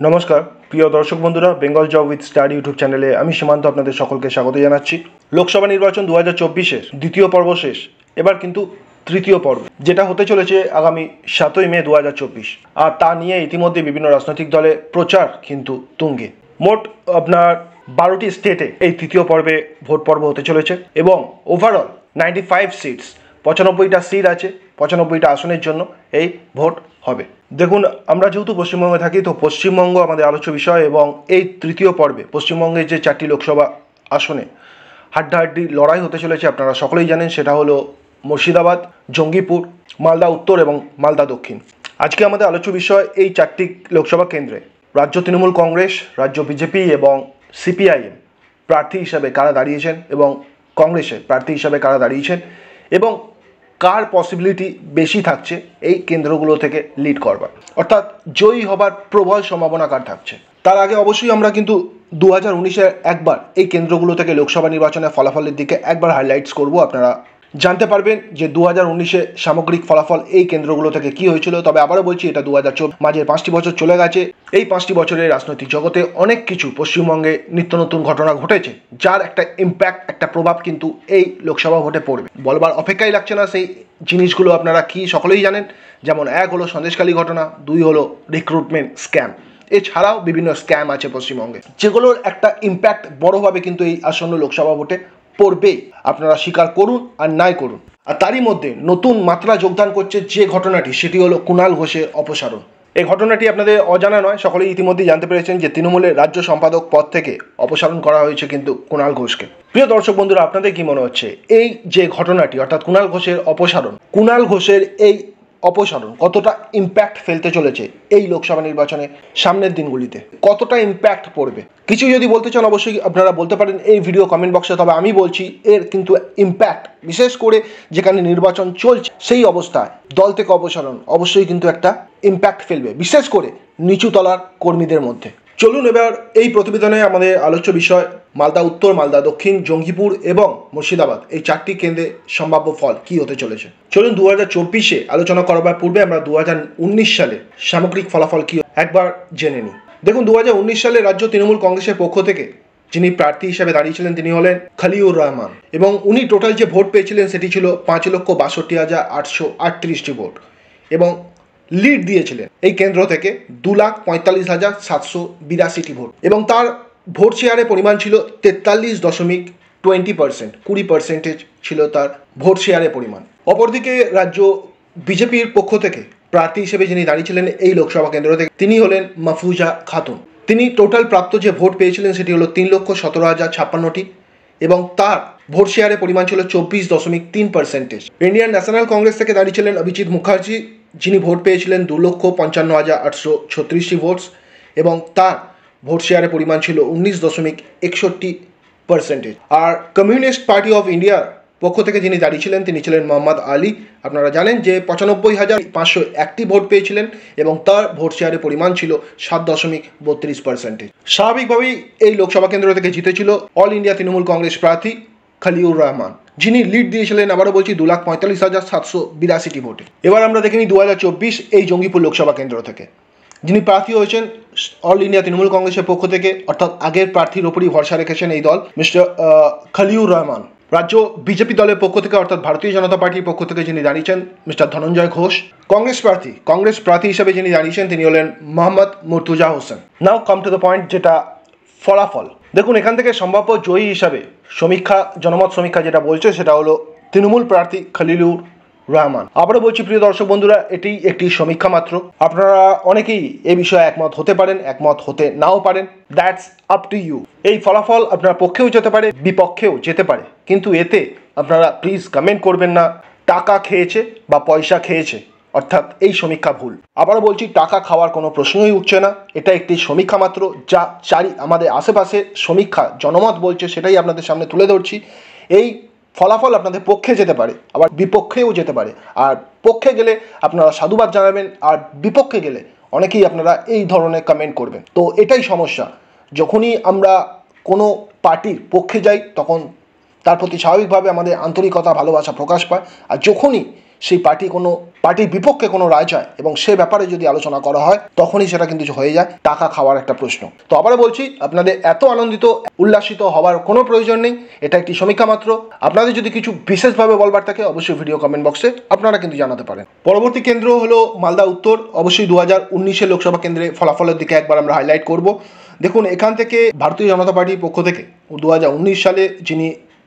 নমস্কার প্রিয় দর্শক বন্ধুরা, Bengal job with study YouTube চ্যানেলে আমি সীমান্ত আপনাদের সকলকে স্বাগত জানাচ্ছি। লোকসভা নির্বাচন 2024-এর দ্বিতীয় পর্ব শেষ, এবার কিন্তু তৃতীয় পর্ব যেটা হতে চলেছে আগামী 7ই মে 2024, আর তা নিয়ে ইতিমধ্যে বিভিন্ন রাজনৈতিক দলে প্রচার কিন্তু তুঙ্গে। মোট আপনার 12টি স্টেটে এই তৃতীয় পর্বে ভোট পর্ব হতে চলেছে এবং ওভারঅল 95 সিটস, 95টা সিট আছে, 95টা আসনের জন্য এই ভোট হবে। দেখুন, আমরা যেহেতু পশ্চিমবঙ্গে থাকি, তো পশ্চিমবঙ্গ আমাদের আলোচ্য বিষয় এবং এই তৃতীয় পর্বে পশ্চিমবঙ্গের যে 4টি লোকসভা আসনে হাড্ডাহাড্ডি লড়াই হতে চলেছে আপনারা সকলেই জানেন। সেটা হলো মুর্শিদাবাদ, জঙ্গিপুর, মালদা উত্তর এবং মালদা দক্ষিণ। আজকে আমাদের আলোচ্য বিষয় এই 4টি লোকসভা কেন্দ্রে রাজ্য তৃণমূল কংগ্রেস, রাজ্য বিজেপি এবং সিপিআইএম প্রার্থী হিসাবে কারা দাঁড়িয়েছেন এবং কংগ্রেসের প্রার্থী হিসাবে কারা দাঁড়িয়েছেন এবং কার পসিবিলিটি বেশি থাকছে এই কেন্দ্রগুলো থেকে লিড করবার, অর্থাৎ জয়ী হবার প্রবল সম্ভাবনা কার থাকছে। তার আগে অবশ্যই আমরা কিন্তু 2019-এর একবার এই কেন্দ্রগুলো থেকে লোকসভা নির্বাচনের ফলাফলের দিকে একবার হাইলাইটস করব। আপনারা জানতে পারবেন যে 2019-এ সামগ্রিক ফলাফল এই কেন্দ্রগুলো থেকে কি হয়েছিল। তবে আবারও বলছি, এটা 2024 মাঝের 5টি বছর চলে গেছে। এই 5টি বছরের রাজনৈতিক জগতে অনেক কিছু পশ্চিমবঙ্গে নিত্য নতুন ঘটনা ঘটেছে, যার একটা ইম্প্যাক্ট, একটা প্রভাব কিন্তু এই লোকসভা ভোটে পড়বে। বলবার অপেক্ষাই লাগছে না সেই জিনিসগুলো আপনারা কি সকলেই জানেন। যেমন 1 হলো সন্দেশখালী ঘটনা, 2 হলো রিক্রুটমেন্ট স্ক্যাম। এছাড়াও বিভিন্ন স্ক্যাম আছে পশ্চিমবঙ্গে, যেগুলোর একটা ইম্প্যাক্ট বড়ভাবে কিন্তু এই আসন্ন লোকসভা ভোটে পড়বেই, আপনারা স্বীকার করুন আর নাই করুন। আর তারই মধ্যে নতুন মাত্রা যোগদান করছে যে ঘটনাটি, সেটি হলো কুণাল ঘোষের অপসারণ। এই ঘটনাটি আপনাদের অজানা নয়, সকলেই ইতিমধ্যেই জানতে পেরেছেন যে তৃণমূলের রাজ্য সম্পাদক পদ থেকে অপসারণ করা হয়েছে কিন্তু কুণাল ঘোষকে। প্রিয় দর্শক বন্ধুরা, আপনাদের কি মনে হচ্ছে এই যে ঘটনাটি, অর্থাৎ কুণাল ঘোষের অপসারণ, কুণাল ঘোষের এই অপসারণ কতটা ইম্প্যাক্ট ফেলতে চলেছে এই লোকসভা নির্বাচনে সামনের দিনগুলিতে, কতটা ইম্প্যাক্ট পড়বে? কিছু যদি বলতে চান অবশ্যই আপনারা বলতে পারেন এই ভিডিও কমেন্ট বক্সে। তবে আমি বলছি, এর কিন্তু ইম্প্যাক্ট, বিশেষ করে যেখানে নির্বাচন চলছে সেই অবস্থায় দল থেকে অপসারণ অবশ্যই কিন্তু একটা ইম্প্যাক্ট ফেলবে, বিশেষ করে নিচু তলার কর্মীদের মধ্যে। চলুন এবার এই প্রতিবেদনে আমাদের আলোচ্য বিষয় মালদা উত্তর, মালদা দক্ষিণ, জঙ্গিপুর এবং মুর্শিদাবাদ, এই 4টি কেন্দ্রে সম্ভাব্য ফল কি হতে চলেছে। চলুন 2024-এ আলোচনা করবার পূর্বে আমরা 2019 সালে সামগ্রিক ফলাফল কি একবার জেনে নিই। দেখুন, 2019 সালে রাজ্য তৃণমূল কংগ্রেসের পক্ষ থেকে যিনি প্রার্থী হিসেবে দাঁড়িয়েছিলেন তিনি হলেন খলিউর রহমান এবং উনি টোটাল যে ভোট পেয়েছিলেন সেটি ছিল 5,62,838টি ভোট এবং লিড দিয়েছিলেন এই কেন্দ্র থেকে 2,45,782টি ভোট এবং তার ভোট শেয়ারের পরিমাণ ছিল 43.20%, 20% ছিল তার ভোট শেয়ারের পরিমাণ। অপরদিকে রাজ্য বিজেপির পক্ষ থেকে প্রার্থী হিসেবে যিনি দাঁড়িয়েছিলেন এই লোকসভা কেন্দ্র থেকে তিনি হলেন মাফুজা খাতুন। তিনি টোটাল প্রাপ্ত যে ভোট পেয়েছিলেন সেটি হলো 3,17,056টি এবং তার ভোট শেয়ারের পরিমাণ ছিল 24.3%। ইন্ডিয়ান ন্যাশনাল কংগ্রেস থেকে দাঁড়িয়েছিলেন অভিজিৎ মুখার্জি, যিনি ভোট পেয়েছিলেন 2,55,836টি ভোটস এবং তার ভোট শেয়ারের পরিমাণ ছিল 19.61%। আর কমিউনিস্ট পার্টি অফ ইন্ডিয়ার পক্ষ থেকে যিনি দাঁড়িয়েছিলেন তিনি ছিলেন মোহাম্মদ আলী। আপনারা জানেন যে 95,501টি ভোট পেয়েছিলেন এবং তার ভোট শেয়ারের পরিমাণ ছিল 7.32%। স্বাভাবিকভাবেই এই লোকসভা কেন্দ্র থেকে জিতেছিল অল ইন্ডিয়া তৃণমূল কংগ্রেস প্রার্থী খলিউর রহমান, যিনি লিড দিয়েছিলেন, আবারও বলছি, 2,45,782টি ভোটে। এবার আমরা দেখে নিই 2024 এই জঙ্গিপুর লোকসভা কেন্দ্র থেকে যিনি প্রার্থী হয়েছেন অল ইন্ডিয়া তৃণমূল কংগ্রেসের পক্ষ থেকে, অর্থাৎ আগের প্রার্থীর ওপরই ভরসা রেখেছেন এই দল, মিস্টার খলিউর রহমান। রাজ্য বিজেপি দলের পক্ষ থেকে, অর্থাৎ ভারতীয় জনতা পার্টির পক্ষ থেকে যিনি দাঁড়িয়েছেন মিস্টার ধনঞ্জয় ঘোষ। কংগ্রেস প্রার্থী হিসেবে যিনি দাঁড়িয়েছেন তিনি হলেন মোহাম্মদ মুর্তুজা হোসেন। নাও কাম টু দ্য পয়েন্ট, যেটা ফলাফল। দেখুন, এখান থেকে সম্ভাব্য জয়ী হিসাবে জনমত সমীক্ষা যেটা বলছে সেটা হলো তৃণমূল প্রার্থী খলিলুর রহমান। আবারও বলছি প্রিয় দর্শক বন্ধুরা, এটি একটি সমীক্ষা মাত্র। আপনারা অনেকেই এ বিষয়ে একমত হতে পারেন, একমত হতে নাও পারেন, দ্যাটস আপ টু ইউ। এই ফলাফল আপনার পক্ষেও যেতে পারে, বিপক্ষেও যেতে পারে, কিন্তু এতে আপনারা প্লিজ কমেন্ট করবেন না টাকা খেয়েছে বা পয়সা খেয়েছে, অর্থাৎ এই সমীক্ষা ভুল। আবারও বলছি, টাকা খাওয়ার কোনো প্রশ্নই উঠছে না। এটা একটি সমীক্ষা মাত্র, যা আমাদের আশেপাশে সমীক্ষা জনমত বলছে সেটাই আপনাদের সামনে তুলে ধরছি। এই ফলাফল আপনাদের পক্ষে যেতে পারে, আবার বিপক্ষেও যেতে পারে। আর পক্ষে গেলে আপনারা সাধুবাদ জানাবেন, আর বিপক্ষে গেলে অনেকেই আপনারা এই ধরনের কমেন্ট করবেন। তো এটাই সমস্যা, যখনই আমরা কোনো পার্টির পক্ষে যাই তখন তার প্রতি স্বাভাবিকভাবে আমাদের আন্তরিকতা, ভালোবাসা প্রকাশ পায়, আর যখনই সেই পার্টির বিপক্ষে কোনো রায় চায় এবং সে ব্যাপারে যদি আলোচনা করা হয় তখনই সেটা কিন্তু হয়ে যায় টাকা খাওয়ার একটা প্রশ্ন। তো আবারও বলছি, আপনাদের এত আনন্দিত উল্লাসিত হওয়ার কোনো প্রয়োজন নেই, এটা একটি সমীক্ষা মাত্র। আপনাদের যদি কিছু বিশেষভাবে বলবার থাকে অবশ্যই ভিডিও কমেন্ট বক্সে আপনারা কিন্তু জানাতে পারেন। পরবর্তী কেন্দ্র হলো মালদা উত্তর। অবশ্যই 2019 লোকসভা কেন্দ্রে ফলাফলের দিকে একবার আমরা হাইলাইট করব। দেখুন, এখান থেকে ভারতীয় জনতা পার্টির পক্ষ থেকে 2019 সালে যিনি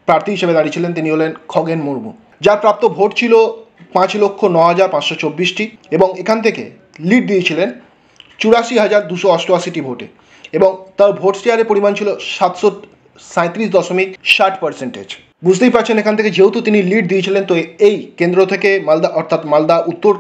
প্রার্থী হিসেবে দাঁড়িয়েছিলেন তিনি হলেন খগেন মুর্মু, যার প্রাপ্ত ভোট ছিল 5,09,524টি এবং এখান থেকে লিড দিয়েছিলেন 84,288টি ভোটে এবং তার ভোট শেয়ারের পরিমাণ ছিল 737.60%। বুঝতেই পারছেন এখান থেকে যেহেতু তিনি লিড দিয়েছিলেন, তো এই কেন্দ্র থেকে মালদা উত্তর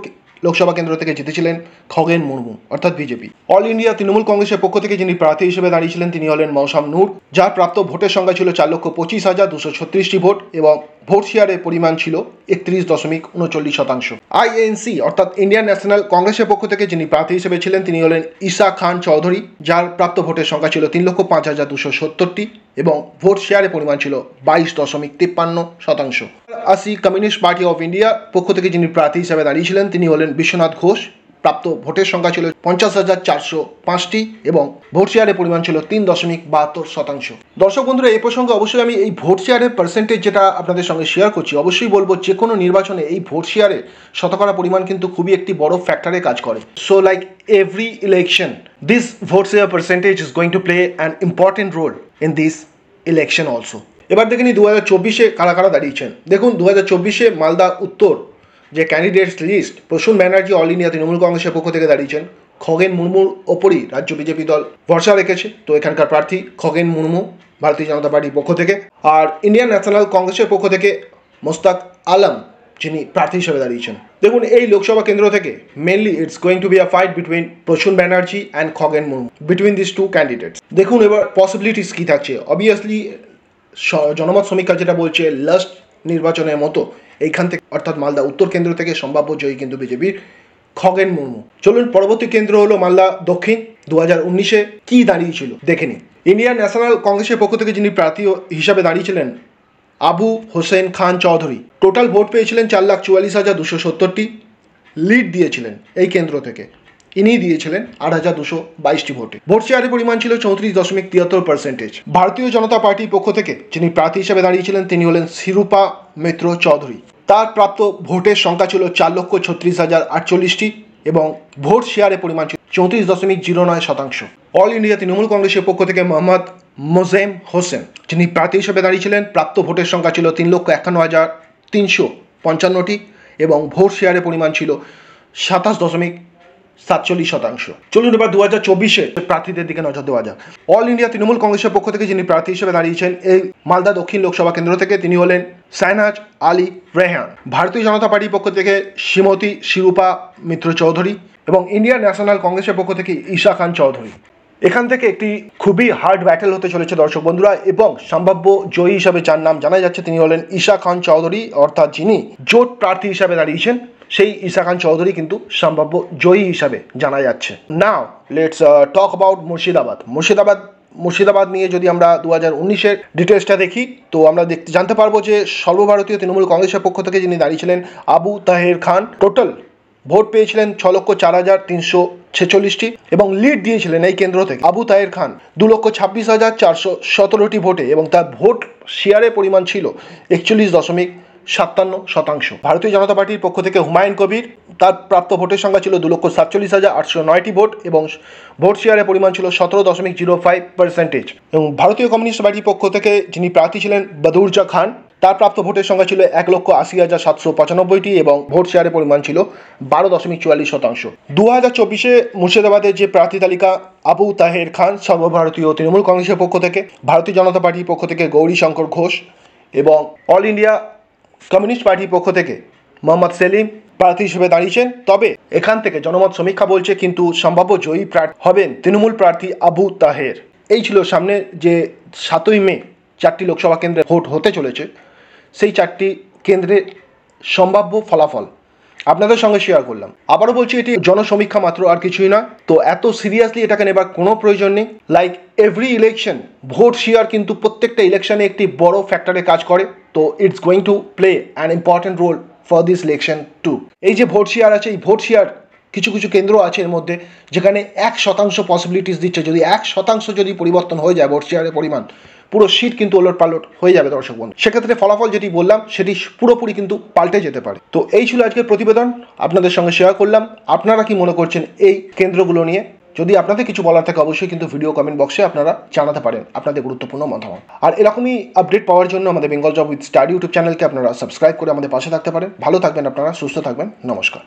লোকসভা কেন্দ্র থেকে জিতেছিলেন খগেন মুর্মু অর্থাৎ বিজেপি। অল ইন্ডিয়া তৃণমূল কংগ্রেসের পক্ষ থেকে যিনি প্রার্থী হিসেবে দাঁড়িয়েছিলেন তিনি হলেন মৌসাম নূর, যার প্রাপ্ত ভোটের সংখ্যা ছিল 4,25,236টি ভোট এবং ভোট শেয়ারের পরিমাণ ছিল 31.39%। আইএনসি অর্থাৎ ইন্ডিয়ান ন্যাশনাল কংগ্রেসের পক্ষ থেকে যিনি প্রার্থী হিসেবে ছিলেন তিনি হলেন ঈশা খান চৌধুরী, যার প্রাপ্ত ভোটের সংখ্যা ছিল 3,05,270টি এবং ভোট শেয়ারের পরিমাণ ছিল 22.53%। আসি কমিউনিস্ট পার্টি অফ ইন্ডিয়ার পক্ষ থেকে যিনি প্রার্থী হিসেবে দাঁড়িয়েছিলেন তিনি হলেন বিশ্বনাথ ঘোষ, প্রাপ্ত ভোটের সংখ্যা ছিল 50,405টি এবং ভোট শেয়ারের পরিমাণ ছিল 3.72%। দর্শক বন্ধুরা, এই প্রসঙ্গে অবশ্যই আমি এই ভোট শেয়ারের পার্সেন্টেজ যেটা আপনাদের সঙ্গে শেয়ার করছি, অবশ্যই বলবো যে কোনো নির্বাচনে এই ভোট শেয়ারের শতকরা পরিমাণ কিন্তু খুবই একটি বড় ফ্যাক্টরে কাজ করে। So like every election this vote share percentage is going to play an important role in this election also. এবার দেখে নিই 2024-এ কারা কারা দাঁড়িয়েছেন। দেখুন, 2024-এ মালদা উত্তর যে candidates list, Prasun Banerjee all India Trinamool কংগ্রেসের পক্ষ থেকে দাঁড়িয়েছেন। খগেন মুর্মুর ওপরই রাজ্য বিজেপি দল ভরসা রেখেছে, তো এখানকার প্রার্থী খগেন মুর্মু ভারতীয় জনতা পার্টির পক্ষ থেকে। আর ইন্ডিয়ান ন্যাশনাল কংগ্রেসের পক্ষ থেকে মোস্তাক আলম যিনি প্রার্থী হিসেবে দাঁড়িয়েছেন। দেখুন, এই লোকসভা কেন্দ্র থেকে mainly it's going to be a fight between Prasun Banerjee and Khagen Murmu, between this two candidates. দেখুন এবার পসিবিলিটিস কী থাকছে। অবভিয়াসলি জনমত সমীক্ষা যেটা বলছে লাস্ট নির্বাচনের মতো এইখান থেকে অর্থাৎ মালদা উত্তর কেন্দ্র থেকে সম্ভাব্য জয়ী কিন্তু বিজেপির খগেন মুর্মু। চলুন, পরবর্তী কেন্দ্র হলো মালদা দক্ষিণ। 2019-এ কি দাঁড়িয়েছিল দেখে নিন। ইন্ডিয়ান ন্যাশনাল কংগ্রেসের পক্ষ থেকে যিনি প্রার্থী হিসাবে দাঁড়িয়েছিলেন আবু হোসেন খান চৌধুরী, টোটাল ভোট পেয়েছিলেন 4,44,270টি, লিড দিয়েছিলেন এই কেন্দ্র থেকে ইনি দিয়েছিলেন 8,222টি ভোটে। ভোট শেয়ারের পরিমাণ ছিল 34.73%। ভারতীয় জনতা পার্টির পক্ষ থেকে যিনি প্রার্থী হিসেবে দাঁড়িয়েছিলেন তিনি হলেন শিরূপা মিত্র চৌধুরী, তার প্রাপ্ত ভোটের সংখ্যা ছিল 4,36,048টি এবং ভোট শেয়ারের পরিমাণ ছিল 34.09%। অল ইন্ডিয়া তৃণমূল কংগ্রেসের পক্ষ থেকে মোহাম্মদ মোজেম হোসেন যিনি প্রার্থী হিসেবে দাঁড়িয়েছিলেন, প্রাপ্ত ভোটের সংখ্যা ছিল 3,51,355টি এবং ভোট শেয়ারের পরিমাণ ছিল 27.47%। চলুন এবার 2024-এ প্রার্থীদের দিকে নজর দেওয়া যাক। অল ইন্ডিয়া তৃণমূল কংগ্রেসের পক্ষ থেকে যিনি প্রার্থী হিসেবে দাঁড়িয়েছেন এই মালদা দক্ষিণ লোকসভা কেন্দ্র থেকে তিনি হলেন সাইনাজ আলী রেহান। ভারতীয় জনতা পার্টির পক্ষ থেকে শ্রীমতী শিরূপা মিত্র চৌধুরী এবং ইন্ডিয়ান ন্যাশনাল কংগ্রেসের পক্ষ থেকে ঈশা খান চৌধুরী। এখান থেকে একটি খুবই হার্ড ব্যাটেল হতে চলেছে দর্শক বন্ধুরা এবং সম্ভাব্য জয়ী হিসাবে যার নাম জানা যাচ্ছে তিনি হলেন ঈশা খান চৌধুরী, অর্থাৎ যিনি জোট প্রার্থী হিসাবে দাঁড়িয়েছেন সেই ঈশা খান চৌধুরী কিন্তু সম্ভাব্য জয়ী হিসাবে জানা যাচ্ছে। Now let's talk about Murshidabad নিয়ে যদি আমরা 2019-এর ডিটেলসটা দেখি তো আমরা জানতে পারবো যে সর্বভারতীয় তৃণমূল কংগ্রেসের পক্ষ থেকে যিনি দাঁড়িয়েছিলেন আবু তাহের খান, টোটাল ভোট পেয়েছিলেন 6,04,346টি এবং লিড দিয়েছিলেন এই কেন্দ্র থেকে আবু তাহের খান 2,26,417টি ভোটে এবং তার ভোট শেয়ারের পরিমাণ ছিল 41.57%। ভারতীয় জনতা পার্টির পক্ষ থেকে হুমায়ুন কবির, তার প্রাপ্ত ভোটের সংখ্যা ছিল 2,47,809টি ভোট এবং ভোট শেয়ারের পরিমাণ ছিল 17.05%। এবং ভারতীয় কমিউনিস্ট পার্টির পক্ষ থেকে যিনি প্রার্থী ছিলেন বদরুজ্জামান খান, তার প্রাপ্ত ভোটের সংখ্যা ছিল 1,80,795টি এবং ভোট শেয়ারের পরিমাণ ছিল 12.44%। 2024-এ মুর্শিদাবাদের যে প্রার্থী তালিকা, আবু তাহের খান সর্বভারতীয় তৃণমূল কংগ্রেসের পক্ষ থেকে, ভারতীয় জনতা পার্টির পক্ষ থেকে গৌরী শঙ্কর ঘোষ এবং অল ইন্ডিয়া কমিউনিস্ট পার্টির পক্ষ থেকে মোহাম্মদ সেলিম প্রার্থী হিসেবে দাঁড়িয়েছেন। তবে এখান থেকে জনমত সমীক্ষা বলছে কিন্তু সম্ভাব্য জয়ী প্রার্থী হবেন তৃণমূল প্রার্থী আবু তাহের। এই ছিল সামনে যে 7ই মে 4টি লোকসভা কেন্দ্রে ভোট হতে চলেছে, সেই 4টি কেন্দ্রের সম্ভাব্য ফলাফল আপনাদের সঙ্গে শেয়ার করলাম। আবারও বলছি এটি জনসমীক্ষা মাত্র, আর কিছুই নয়। তো এত সিরিয়াসলি এটাকে নেবার কোনো প্রয়োজন নেই। Like every election vote share কিন্তু প্রত্যেকটা ইলেকশনে একটি বড় ফ্যাক্টরে কাজ করে। তো it's going to play an important role for this election too. এই যে ভোট শেয়ার আছে, এই ভোট শেয়ার কিছু কিছু কেন্দ্র আছে এর মধ্যে যেখানে 1% পসিবিলিটিস দিচ্ছে, যদি 1% যদি পরিবর্তন হয়ে যায় ভোট শেয়ারের পরিমাণ, পুরো সিট কিন্তু ওলট পালট হয়ে যাবে দর্শক বন্ধু। সেক্ষেত্রে ফলাফল যেটি বললাম সেটি পুরোপুরি কিন্তু পাল্টে যেতে পারে। তো এই ছিল আজকের প্রতিবেদন, আপনাদের সঙ্গে শেয়ার করলাম। আপনারা কি মনে করছেন এই কেন্দ্রগুলো নিয়ে? যদি আপনাদের কিছু বলার থাকে অবশ্যই কিন্তু ভিডিও কমেন্ট বক্সে আপনারা জানাতে পারেন আপনাদের গুরুত্বপূর্ণ মতামত। আর এরকমই আপডেট পাওয়ার জন্য আমাদের Bengal job with study YouTube চ্যানেলকে আপনারা সাবস্ক্রাইব করে আমাদের পাশে থাকতে পারেন। ভালো থাকবেন আপনারা, সুস্থ থাকবেন, নমস্কার।